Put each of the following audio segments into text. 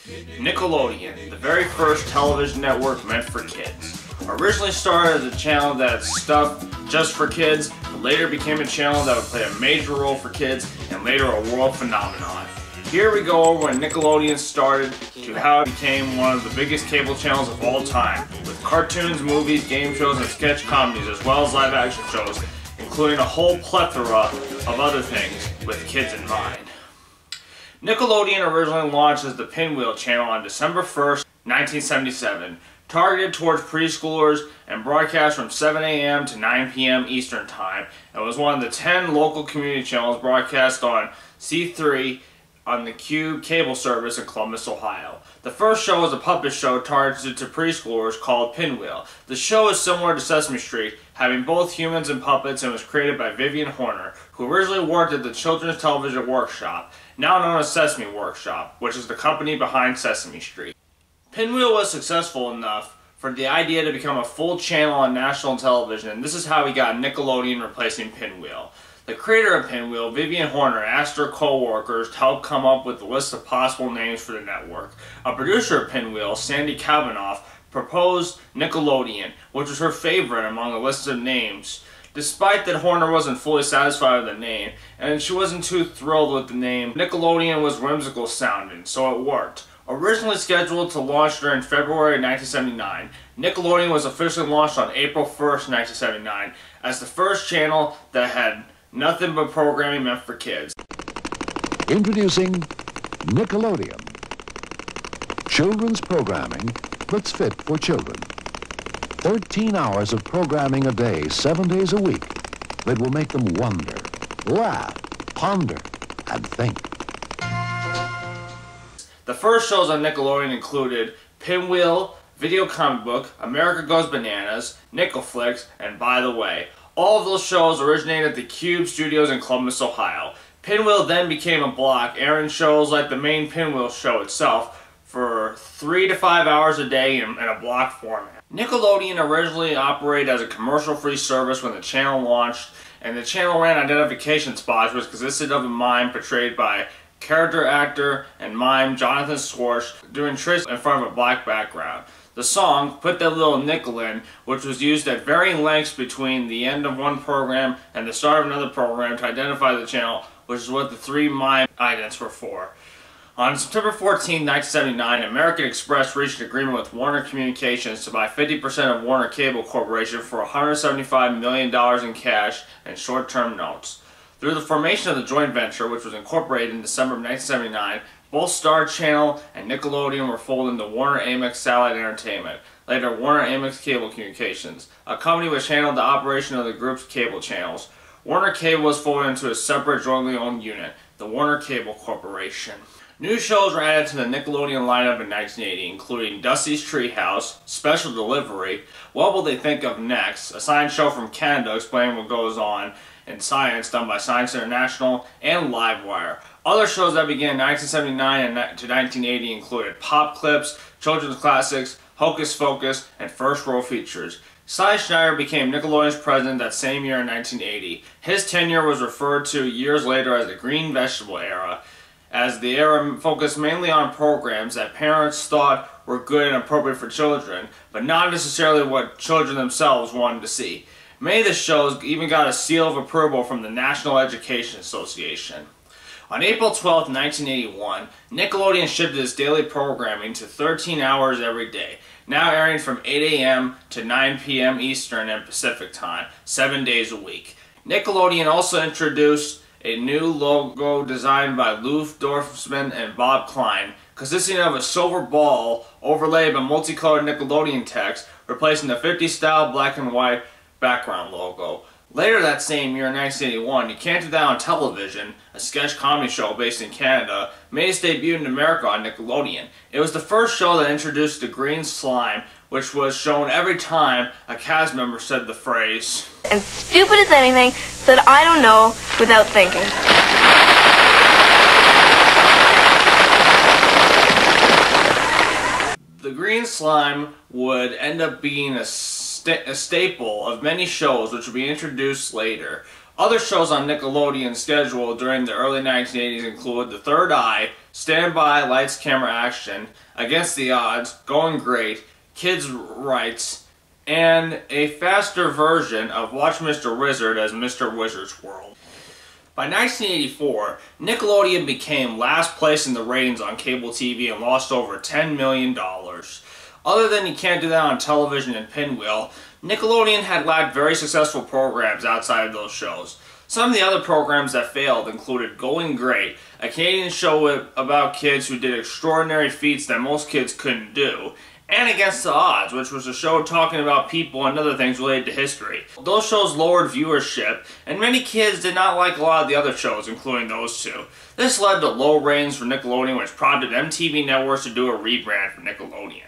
Nickelodeon, the very first television network meant for kids. Originally started as a channel that's stuff just for kids, but later became a channel that would play a major role for kids and later a world phenomenon. Here we go over when Nickelodeon started to how it became one of the biggest cable channels of all time, with cartoons, movies, game shows, and sketch comedies, as well as live action shows, including a whole plethora of other things with kids in mind. Nickelodeon originally launched as the Pinwheel channel on December 1st, 1977, targeted towards preschoolers and broadcast from 7 a.m. to 9 p.m. Eastern Time, and was one of the 10 local community channels broadcast on C3 on the Cube cable service in Columbus, Ohio. The first show was a puppet show targeted to preschoolers called Pinwheel. The show is similar to Sesame Street, having both humans and puppets, and was created by Vivian Horner, who originally worked at the Children's Television Workshop, now known as Sesame Workshop, which is the company behind Sesame Street. Pinwheel was successful enough for the idea to become a full channel on national television, and this is how we got Nickelodeon replacing Pinwheel. The creator of Pinwheel, Vivian Horner, asked her co-workers to help come up with a list of possible names for the network. A producer of Pinwheel, Sandy Kavanaugh, proposed Nickelodeon, which was her favorite among the list of names. Despite that Horner wasn't fully satisfied with the name, and she wasn't too thrilled with the name, Nickelodeon was whimsical sounding, so it worked. Originally scheduled to launch during February 1979, Nickelodeon was officially launched on April 1st, 1979, as the first channel that had nothing but programming meant for kids. Introducing Nickelodeon. Children's programming that's fit for children. 13 hours of programming a day, 7 days a week, that will make them wonder, laugh, ponder, and think. The first shows on Nickelodeon included Pinwheel, Video Comic Book, America Goes Bananas, Nickelflix, and By the Way. All of those shows originated at the Cube Studios in Columbus, Ohio. Pinwheel then became a block, airing shows like the main Pinwheel show itself for 3 to 5 hours a day in a block format. Nickelodeon originally operated as a commercial-free service when the channel launched, and the channel ran identification spots which consisted of a mime portrayed by character actor and mime Jonathan Swartz doing tricks in front of a black background. The song, Put That Little Nickel In, which was used at varying lengths between the end of one program and the start of another program to identify the channel, which is what the three mime idents were for. On September 14, 1979, American Express reached an agreement with Warner Communications to buy 50% of Warner Cable Corporation for $175 million in cash and short-term notes. Through the formation of the joint venture, which was incorporated in December of 1979, both Star Channel and Nickelodeon were folded into Warner Amex Satellite Entertainment, later Warner Amex Cable Communications, a company which handled the operation of the group's cable channels. Warner Cable was folded into a separate jointly owned unit, the Warner Cable Corporation. New shows were added to the Nickelodeon lineup in 1980, including Dusty's Treehouse, Special Delivery, What Will They Think of Next, a science show from Canada explaining what goes on in science done by Science International, and Livewire. Other shows that began in 1979 to 1980 included Pop Clips, Children's Classics, Hocus Focus, and First Row Features. Cy Schneider became Nickelodeon's president that same year in 1980. His tenure was referred to years later as the Green Vegetable Era, as the era focused mainly on programs that parents thought were good and appropriate for children, but not necessarily what children themselves wanted to see. Many of the shows even got a seal of approval from the National Education Association. On April 12, 1981, Nickelodeon shifted its daily programming to 13 hours every day, now airing from 8 a.m. to 9 p.m. Eastern and Pacific Time, 7 days a week. Nickelodeon also introduced a new logo designed by Lou Dorfman and Bob Klein, consisting of a silver ball overlaid by multicolored Nickelodeon text, replacing the 50s style black and white background logo. Later that same year, in 1981, You Can't Do That on Television, a sketch comedy show based in Canada, made its debut in America on Nickelodeon. It was the first show that introduced the green slime, which was shown every time a cast member said the phrase, "And stupid as anything, that I don't know without thinking." The green slime would end up being a staple of many shows which would be introduced later. Other shows on Nickelodeon's schedule during the early 1980s include The Third Eye, Stand By, Lights, Camera, Action, Against the Odds, Going Great, Kids' Rights, and a faster version of Watch Mr. Wizard as Mr. Wizard's World. By 1984, Nickelodeon became last place in the ratings on cable TV and lost over $10 million. Other than You Can't Do That on Television and Pinwheel, Nickelodeon had lacked very successful programs outside of those shows. Some of the other programs that failed included Going Great, a Canadian show about kids who did extraordinary feats that most kids couldn't do, and Against the Odds, which was a show talking about people and other things related to history. Those shows lowered viewership, and many kids did not like a lot of the other shows, including those two. This led to low ratings for Nickelodeon, which prompted MTV Networks to do a rebrand for Nickelodeon.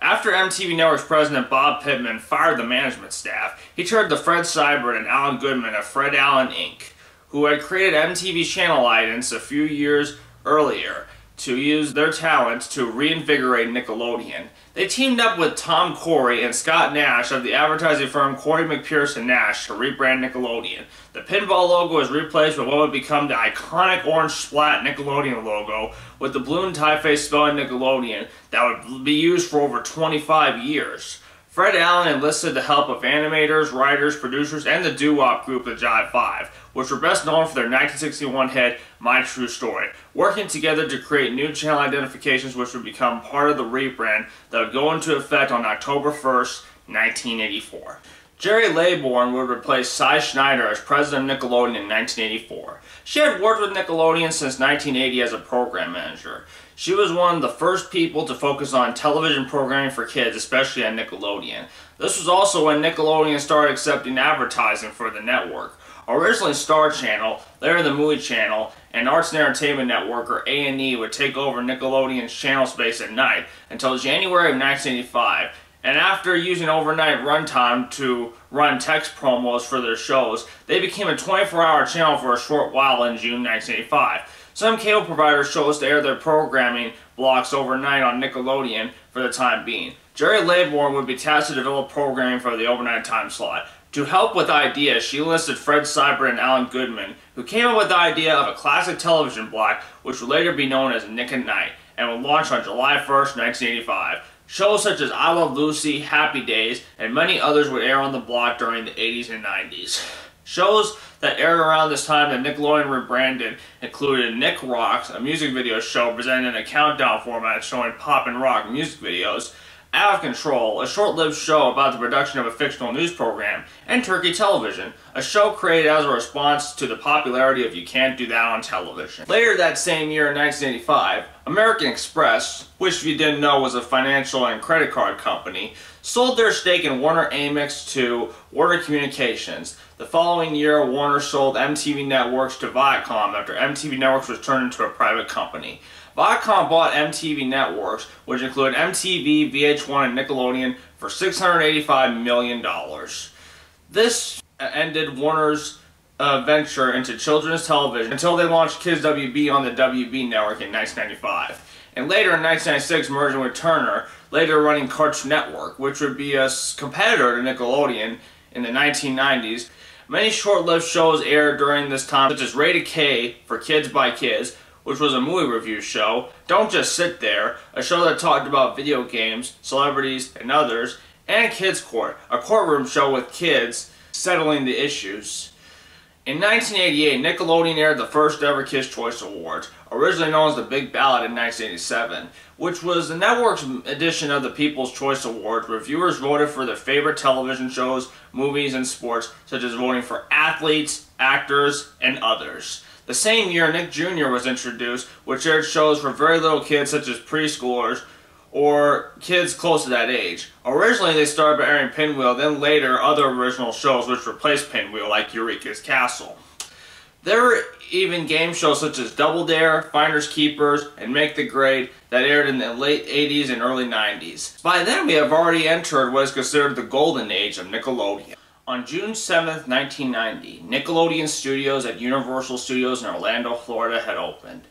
After MTV Network's president Bob Pittman fired the management staff, he turned to Fred Seibert and Alan Goodman of Fred Allen Inc., who had created MTV's Channel Idents a few years earlier, to use their talents to reinvigorate Nickelodeon. They teamed up with Tom Corey and Scott Nash of the advertising firm Corey McPherson Nash to rebrand Nickelodeon. The pinball logo was replaced with what would become the iconic orange splat Nickelodeon logo with the blue and typeface spelling Nickelodeon that would be used for over 25 years. Fred Allen enlisted the help of animators, writers, producers, and the doo-wop group The Jive 5, which were best known for their 1961 hit My True Story, working together to create new channel identifications which would become part of the rebrand that would go into effect on October 1st, 1984. Jerry Laybourne would replace Cy Schneider as president of Nickelodeon in 1984. She had worked with Nickelodeon since 1980 as a program manager. She was one of the first people to focus on television programming for kids, especially on Nickelodeon. This was also when Nickelodeon started accepting advertising for the network. Originally Star Channel, later the Movie Channel, and Arts and Entertainment Network, or A&E, would take over Nickelodeon's channel space at night until January of 1985. And after using overnight runtime to run text promos for their shows, they became a 24-hour channel for a short while in June 1985. Some cable providers chose to air their programming blocks overnight on Nickelodeon for the time being. Jerry Laybourne would be tasked to develop programming for the overnight time slot. To help with ideas, she enlisted Fred Seibert and Alan Goodman, who came up with the idea of a classic television block which would later be known as Nick at Night, and would launch on July 1st, 1985. Shows such as I Love Lucy, Happy Days, and many others would air on the block during the 80s and 90s. Shows that aired around this time that Nickelodeon rebranded included Nick Rocks, a music video show presented in a countdown format showing pop and rock music videos, Out of Control, a short-lived show about the production of a fictional news program, and Turkey Television, a show created as a response to the popularity of You Can't Do That on Television. Later that same year in 1985, American Express, which if you didn't know was a financial and credit card company, sold their stake in Warner Amex to Warner Communications. The following year, Warner sold MTV Networks to Viacom after MTV Networks was turned into a private company. Viacom bought MTV Networks, which included MTV, VH1, and Nickelodeon, for $685 million. This ended Warner's venture into children's television until they launched Kids WB on the WB network in 1995. And later in 1996, merging with Turner, later running Cartoon Network, which would be a competitor to Nickelodeon in the 1990s. Many short-lived shows aired during this time, such as Rated K for Kids by Kids, which was a movie review show, Don't Just Sit There, a show that talked about video games, celebrities, and others, and Kids Court, a courtroom show with kids settling the issues. In 1988, Nickelodeon aired the first ever Kids' Choice Awards, originally known as the Big Ballot in 1987, which was the network's edition of the People's Choice Awards, where viewers voted for their favorite television shows, movies, and sports, such as voting for athletes, actors, and others. The same year, Nick Jr. was introduced, which aired shows for very little kids such as preschoolers or kids close to that age. Originally, they started by airing Pinwheel, then later other original shows which replaced Pinwheel, like Eureka's Castle. There were even game shows such as Double Dare, Finders Keepers, and Make the Grade that aired in the late 80s and early 90s. By then, we have already entered what is considered the golden age of Nickelodeon. On June 7th, 1990, Nickelodeon Studios at Universal Studios in Orlando, Florida had opened.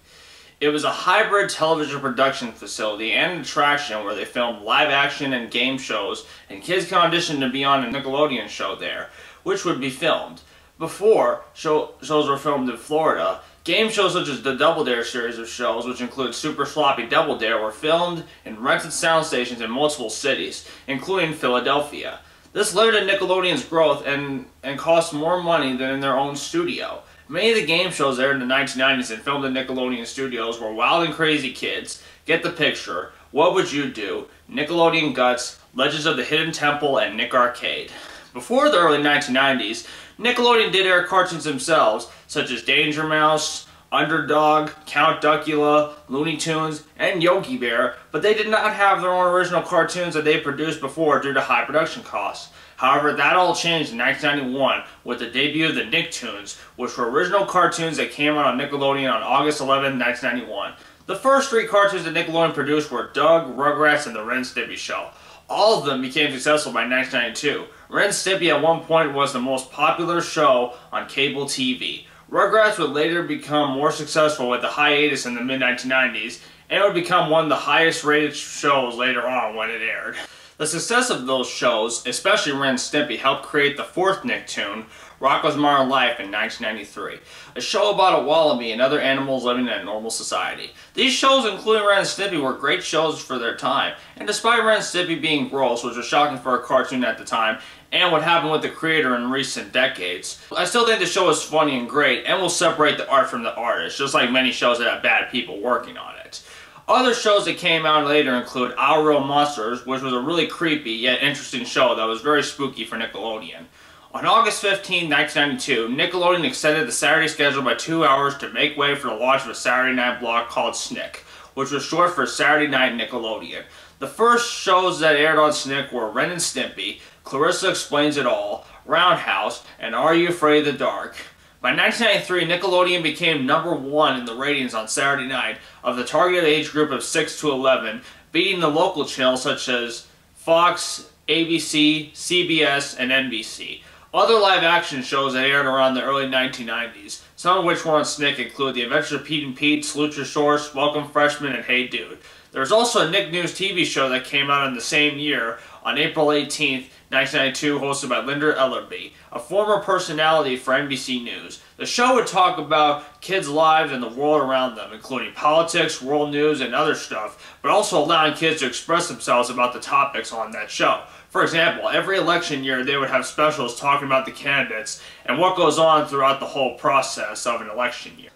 It was a hybrid television production facility and attraction where they filmed live action and game shows, and kids could audition to be on a Nickelodeon show there, which would be filmed. Before, shows were filmed in Florida. Game shows such as the Double Dare series of shows, which include Super Sloppy Double Dare, were filmed in rented sound stations in multiple cities, including Philadelphia. This limited Nickelodeon's growth and cost more money than in their own studio. Many of the game shows aired in the 1990s and filmed in Nickelodeon studios were Wild and Crazy Kids, Get the Picture, What Would You Do, Nickelodeon Guts, Legends of the Hidden Temple, and Nick Arcade. Before the early 1990s, Nickelodeon did air cartoons themselves, such as Danger Mouse, Underdog, Count Duckula, Looney Tunes, and Yogi Bear, but they did not have their own original cartoons that they produced before due to high production costs. However, that all changed in 1991 with the debut of the Nicktoons, which were original cartoons that came out on Nickelodeon on August 11, 1991. The first 3 cartoons that Nickelodeon produced were Doug, Rugrats, and The Ren and Stimpy Show. All of them became successful by 1992. Ren and Stimpy at one point was the most popular show on cable TV. Rugrats would later become more successful with the hiatus in the mid-1990s, and it would become one of the highest rated shows later on when it aired. The success of those shows, especially Ren and Stimpy, helped create the 4th Nicktoon, Rocko's Modern Life, in 1993, a show about a wallaby and other animals living in a normal society. These shows, including Ren and Stimpy, were great shows for their time, and despite Ren and Stimpy being gross, which was shocking for a cartoon at the time, and what happened with the creator in recent decades, I still think the show is funny and great, and will separate the art from the artist, just like many shows that have bad people working on it. Other shows that came out later include Our Real Monsters, which was a really creepy yet interesting show that was very spooky for Nickelodeon. On August 15, 1992, Nickelodeon extended the Saturday schedule by 2 hours to make way for the launch of a Saturday night block called SNICK, which was short for Saturday Night Nickelodeon. The first shows that aired on SNICK were Ren and Stimpy, Clarissa Explains It All, Roundhouse, and Are You Afraid of the Dark? By 1993, Nickelodeon became #1 in the ratings on Saturday night of the targeted age group of 6 to 11, beating the local channels such as Fox, ABC, CBS, and NBC. Other live-action shows that aired around the early 1990s, some of which were on SNICK, include The Adventures of Pete and Pete, Salute Your Source, Welcome Freshman, and Hey Dude. There was also a Nick News TV show that came out in the same year, on April 18th, 1992, hosted by Linda Ellerby, a former personality for NBC News. The show would talk about kids' lives and the world around them, including politics, world news, and other stuff, but also allowing kids to express themselves about the topics on that show. For example, every election year they would have specials talking about the candidates and what goes on throughout the whole process of an election year.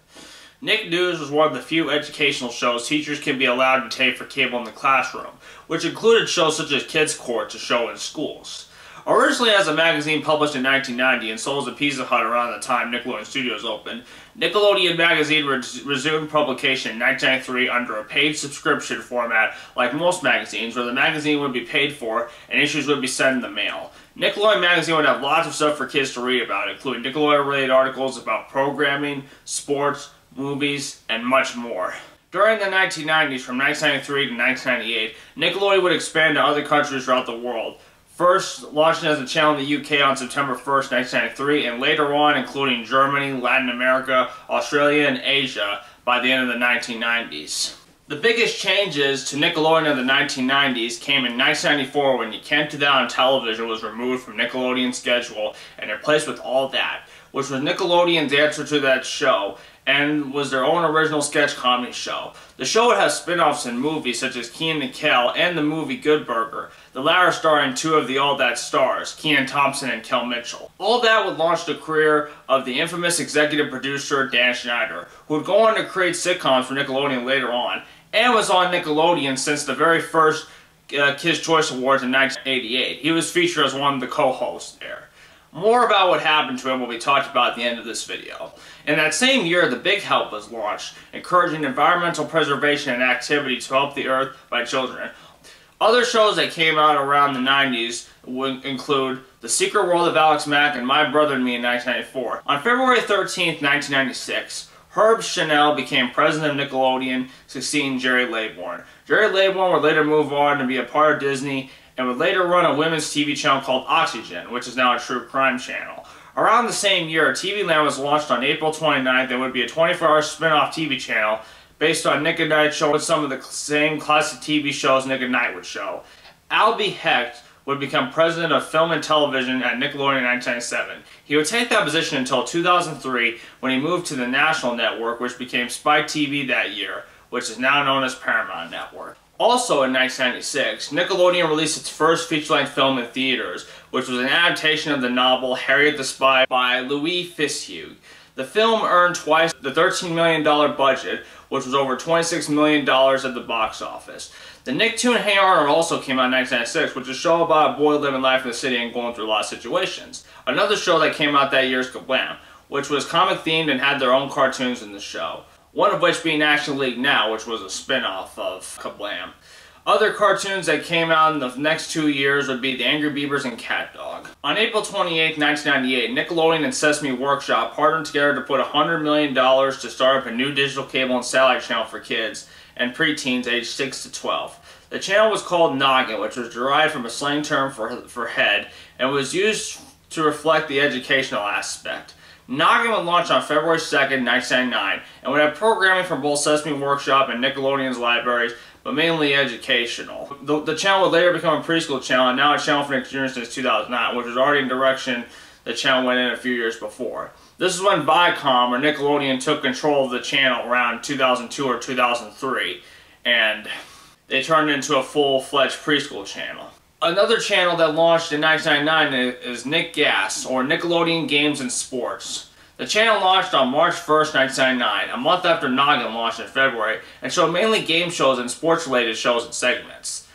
Nick News was one of the few educational shows teachers can be allowed to tape for cable in the classroom, which included shows such as Kids Court to show in schools. Originally as a magazine published in 1990 and sold as a Pizza Hut around the time Nickelodeon Studios opened, Nickelodeon Magazine resumed publication in 1993 under a paid subscription format like most magazines, where the magazine would be paid for and issues would be sent in the mail. Nickelodeon Magazine would have lots of stuff for kids to read about, including Nickelodeon-related articles about programming, sports, movies, and much more. During the 1990s, from 1993 to 1998, Nickelodeon would expand to other countries throughout the world. First launching as a channel in the UK on September 1st, 1993, and later on including Germany, Latin America, Australia, and Asia by the end of the 1990s. The biggest changes to Nickelodeon in the 1990s came in 1994 when You Can't Do That on Television was removed from Nickelodeon's schedule and replaced with All That, which was Nickelodeon's answer to that show and was their own original sketch comedy show. The show would have spin-offs in movies such as Kenan and Kel and the movie Good Burger, the latter starring 2 of the All That stars, Kenan Thompson and Kel Mitchell. All That would launch the career of the infamous executive producer Dan Schneider, who would go on to create sitcoms for Nickelodeon later on, and was on Nickelodeon since the very first Kids' Choice Awards in 1988. He was featured as one of the co-hosts there. More about what happened to him will be talked about at the end of this video. In that same year, The Big Help was launched, encouraging environmental preservation and activity to help the earth by children. Other shows that came out around the 90s would include The Secret World of Alex Mack and My Brother and Me in 1994. On February 13th, 1996, Herb Chanel became president of Nickelodeon, succeeding Jerry Laybourne. Jerry Laybourne would later move on to be a part of Disney and would later run a women's TV channel called Oxygen, which is now a true crime channel. Around the same year, TV Land was launched on April 29th and would be a 24-hour spin-off TV channel based on Nick at Night show with some of the same classic TV shows Nick at Night would show. Albie Hecht would become president of film and television at Nickelodeon in 1997. He would take that position until 2003 when he moved to the National Network, which became Spike TV that year, which is now known as Paramount Network. Also in 1996, Nickelodeon released its first feature-length film in theaters, which was an adaptation of the novel Harriet the Spy by Louis Fitzhugh. The film earned twice the $13 million budget, which was over $26 million at the box office. The Nicktoon Hey Arnold also came out in 1996, which is a show about a boy living life in the city and going through a lot of situations. Another show that came out that year is Kablam, which was comic-themed and had their own cartoons in the show. One of which being National League Now, which was a spin-off of Kablam. Other cartoons that came out in the next 2 years would be The Angry Beavers and Cat Dog. On April 28, 1998, Nickelodeon and Sesame Workshop partnered together to put $100 million to start up a new digital cable and satellite channel for kids and preteens aged 6 to 12. The channel was called Noggin, which was derived from a slang term for head, and was used to reflect the educational aspect. Noggin would launch on February 2nd, 1999, and would have programming from both Sesame Workshop and Nickelodeon's libraries, but mainly educational. The channel would later become a preschool channel, and now a channel for Nick Jr. since 2009, which was already in direction the channel went in a few years before. This is when Viacom, or Nickelodeon, took control of the channel around 2002 or 2003, and they turned it into a full-fledged preschool channel. Another channel that launched in 1999 is Nick Gas, or Nickelodeon Games and Sports. The channel launched on March 1st, 1999, a month after Noggin launched in February, and showed mainly game shows and sports-related shows and segments.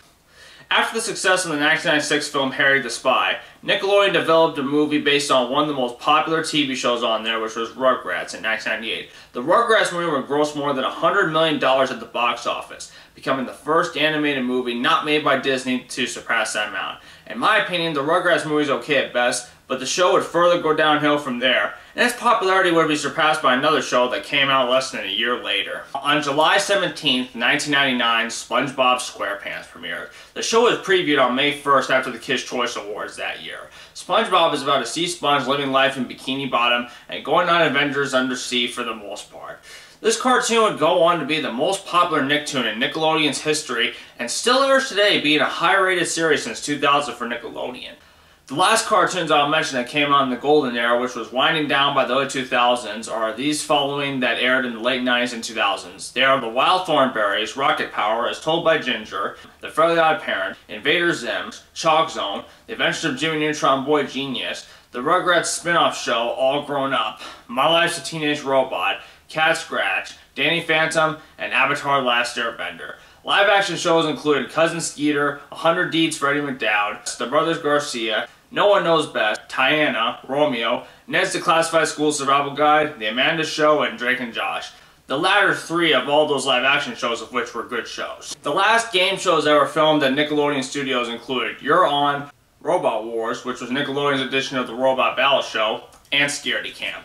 After the success of the 1996 film Harriet the Spy, Nickelodeon developed a movie based on one of the most popular TV shows on there, which was Rugrats in 1998. The Rugrats movie would gross more than $100 million at the box office, becoming the first animated movie not made by Disney to surpass that amount. In my opinion, the Rugrats movie is okay at best, but the show would further go downhill from there, and its popularity would be surpassed by another show that came out less than a year later. On July 17th, 1999, SpongeBob SquarePants premiered. The show was previewed on May 1st after the Kids' Choice Awards that year. SpongeBob is about a sea sponge living life in Bikini Bottom and going on adventures undersea for the most part. This cartoon would go on to be the most popular Nicktoon in Nickelodeon's history and still airs today, being a high-rated series since 2000 for Nickelodeon. The last cartoons I'll mention that came out in the golden era, which was winding down by the early 2000s, are these following that aired in the late 90s and 2000s. They are The Wild Thornberrys, Rocket Power, As Told by Ginger, The Fairly Odd Parents, Invader Zim, Chalk Zone, The Adventures of Jimmy Neutron Boy Genius, The Rugrats spin-off show, All Grown Up, My Life's a Teenage Robot, Cat Scratch, Danny Phantom, and Avatar: Last Airbender. Live-action shows included Cousin Skeeter, 100 Deeds Freddie McDowd, The Brothers Garcia, No One Knows Best, Tiana, Romeo, Ned's Declassified School Survival Guide, The Amanda Show, and Drake and Josh. The latter three of all those live-action shows of which were good shows. The last game shows that were filmed at Nickelodeon Studios included You're On, Robot Wars, which was Nickelodeon's edition of the Robot Battle Show, and Scaredy Camp.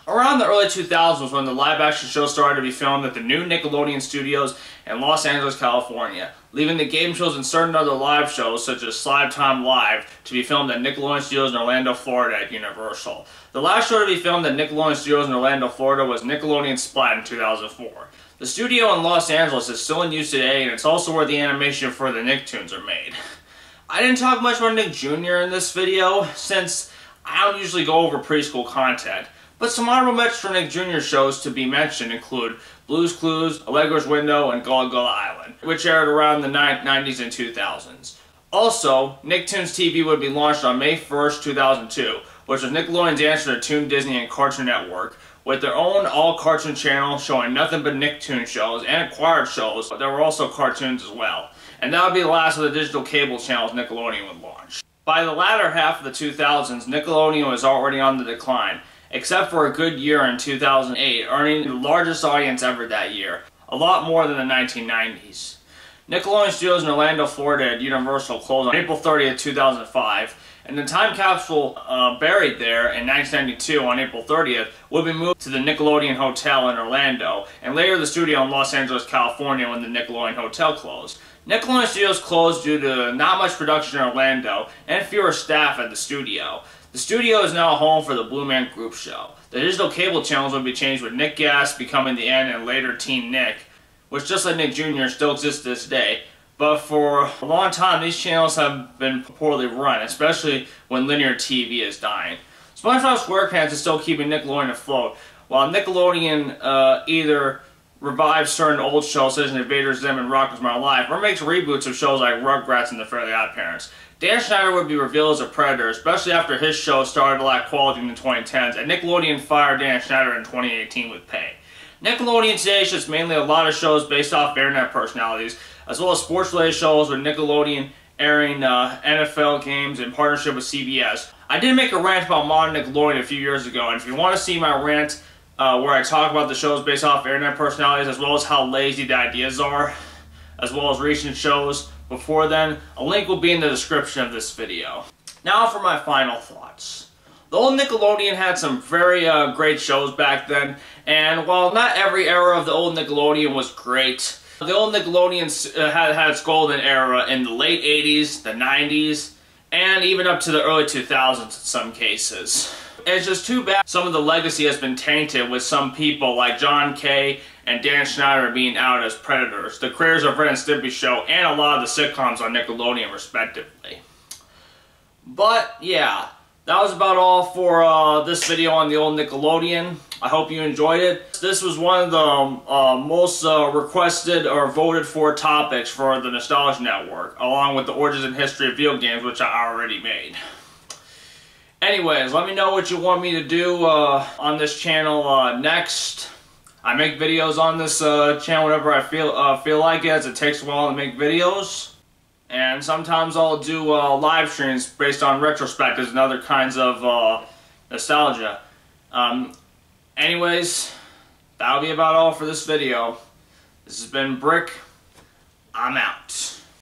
Around the early 2000s was when the live-action show started to be filmed at the new Nickelodeon Studios in Los Angeles, California, leaving the game shows and certain other live shows, such as Slime Time Live, to be filmed at Nickelodeon Studios in Orlando, Florida at Universal. The last show to be filmed at Nickelodeon Studios in Orlando, Florida was Nickelodeon Splat in 2004. The studio in Los Angeles is still in use today, and it's also where the animation for the Nicktoons are made. I didn't talk much about Nick Jr. in this video, since I don't usually go over preschool content. But some honorable mentions for Nick Jr. shows to be mentioned include Blue's Clues, Allegra's Window, and Gullah Gullah Island, which aired around the 90s and 2000s. Also, Nicktoons TV would be launched on May 1st, 2002, which was Nickelodeon's answer to Toon Disney and Cartoon Network, with their own all-cartoon channel showing nothing but Nicktoon shows and acquired shows, but there were also cartoons as well. And that would be the last of the digital cable channels Nickelodeon would launch. By the latter half of the 2000s, Nickelodeon was already on the decline, except for a good year in 2008, earning the largest audience ever that year, a lot more than the 1990s. Nickelodeon Studios in Orlando, Florida at Universal closed on April 30th, 2005, and the time capsule buried there in 1992 on April 30th would be moved to the Nickelodeon Hotel in Orlando, and later the studio in Los Angeles, California when the Nickelodeon Hotel closed. Nickelodeon Studios closed due to not much production in Orlando and fewer staff at the studio. The studio is now home for the Blue Man Group show. The digital cable channels would be changed with Nick Gas becoming the N and later Teen Nick, which just like Nick Jr. still exists to this day, But for a long time, these channels have been poorly run, especially when linear TV is dying. SpongeBob SquarePants is still keeping Nickelodeon afloat, while Nickelodeon either revives certain old shows such as Invader Zim and Rocko's Modern Life, or makes reboots of shows like Rugrats and The Fairly OddParents. Dan Schneider would be revealed as a predator, especially after his show started to lack quality in the 2010s, and Nickelodeon fired Dan Schneider in 2018 with pay. Nickelodeon today is just mainly a lot of shows based off internet personalities, as well as sports-related shows with Nickelodeon airing NFL games in partnership with CBS. I did make a rant about modern Nickelodeon a few years ago, and if you want to see my rant where I talk about the shows based off internet personalities, as well as how lazy the ideas are, as well as recent shows before then, a link will be in the description of this video. Now for my final thoughts. The old Nickelodeon had some very great shows back then, and while not every era of the old Nickelodeon was great, the old Nickelodeon had its golden era in the late 80s, the 90s, and even up to the early 2000s in some cases. It's just too bad some of the legacy has been tainted with some people like John Kay and Dan Schneider being out as predators, the creators of Ren and Stimpy Show, and a lot of the sitcoms on Nickelodeon respectively. But yeah, that was about all for this video on the old Nickelodeon. I hope you enjoyed it. This was one of the most requested or voted for topics for the Nostalgia Network, along with the origins and history of video games, which I already made. Anyways, let me know what you want me to do on this channel next. I make videos on this channel whenever I feel like it, as it takes a while to make videos. And sometimes I'll do live streams based on retrospectives and other kinds of nostalgia. Anyways, that'll be about all for this video. This has been Brick. I'm out.